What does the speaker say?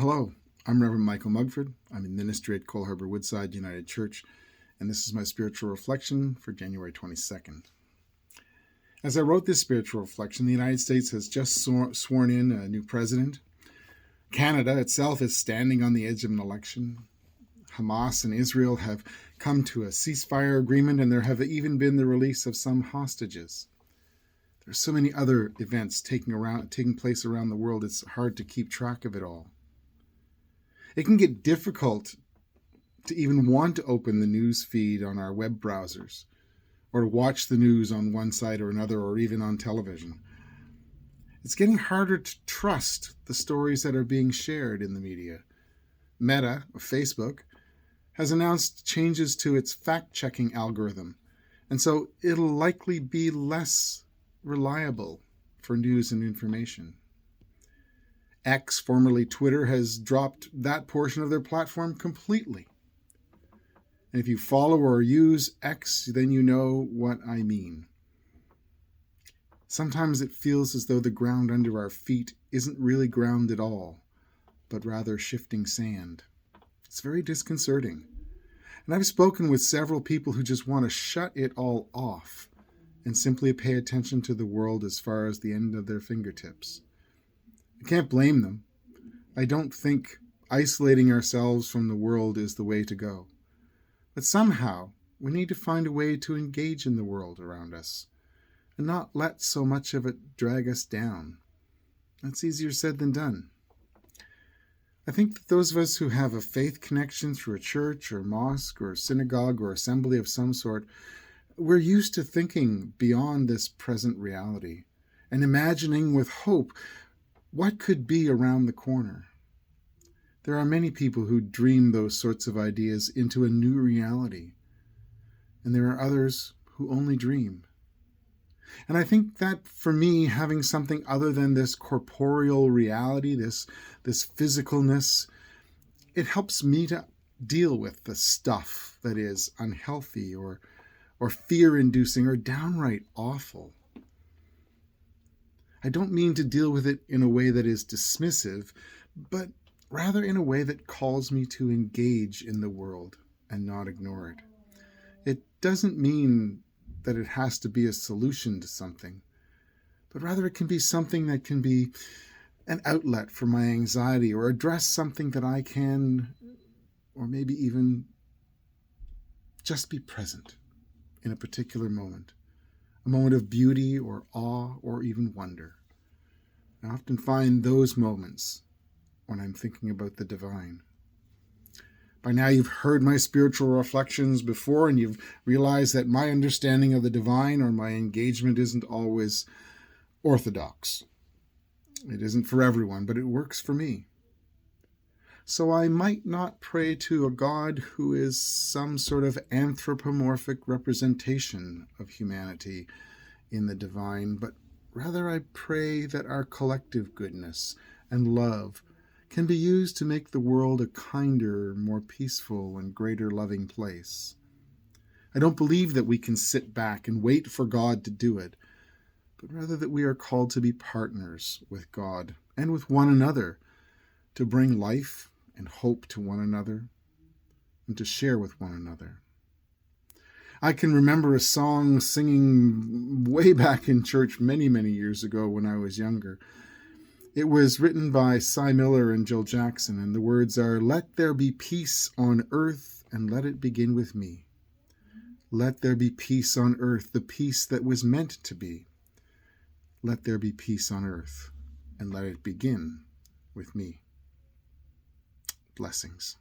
Hello, I'm Reverend Michael Mugford. I'm in ministry at Cole Harbour Woodside United Church, and this is my spiritual reflection for January 22nd. As I wrote this spiritual reflection, the United States has just sworn in a new president. Canada itself is standing on the edge of an election. Hamas and Israel have come to a ceasefire agreement, and there have even been the release of some hostages. There's so many other events taking place around the world, it's hard to keep track of it all. It can get difficult to even want to open the news feed on our web browsers or to watch the news on one side or another or even on television. It's getting harder to trust the stories that are being shared in the media. Meta, Facebook, has announced changes to its fact-checking algorithm, and so it'll likely be less reliable for news and information. X, formerly Twitter, has dropped that portion of their platform completely. And if you follow or use X, then you know what I mean. Sometimes it feels as though the ground under our feet isn't really ground at all, but rather shifting sand. It's very disconcerting. And I've spoken with several people who just want to shut it all off and simply pay attention to the world as far as the end of their fingertips. I can't blame them. I don't think isolating ourselves from the world is the way to go. But somehow, we need to find a way to engage in the world around us and not let so much of it drag us down. That's easier said than done. I think that those of us who have a faith connection through a church or mosque or synagogue or assembly of some sort, we're used to thinking beyond this present reality and imagining with hope what could be around the corner. There are many people who dream those sorts of ideas into a new reality, and there are others who only dream. And I think that for me, having something other than this corporeal reality, this physicalness, it helps me to deal with the stuff that is unhealthy or fear-inducing or downright awful. I don't mean to deal with it in a way that is dismissive, but rather in a way that calls me to engage in the world and not ignore it. It doesn't mean that it has to be a solution to something, but rather it can be something that can be an outlet for my anxiety or address something that I can, or maybe even just be present in a particular moment. A moment of beauty or awe or even wonder. I often find those moments when I'm thinking about the divine. By now you've heard my spiritual reflections before, and you've realized that my understanding of the divine or my engagement isn't always orthodox. It isn't for everyone, but it works for me. So I might not pray to a God who is some sort of anthropomorphic representation of humanity in the divine, but rather I pray that our collective goodness and love can be used to make the world a kinder, more peaceful, and greater loving place. I don't believe that we can sit back and wait for God to do it, but rather that we are called to be partners with God and with one another, to bring life and hope to one another, and to share with one another. I can remember a song singing way back in church many, many years ago when I was younger. It was written by Cy Miller and Jill Jackson, and the words are, "Let there be peace on earth, and let it begin with me. Let there be peace on earth, the peace that was meant to be. Let there be peace on earth, and let it begin with me." Blessings.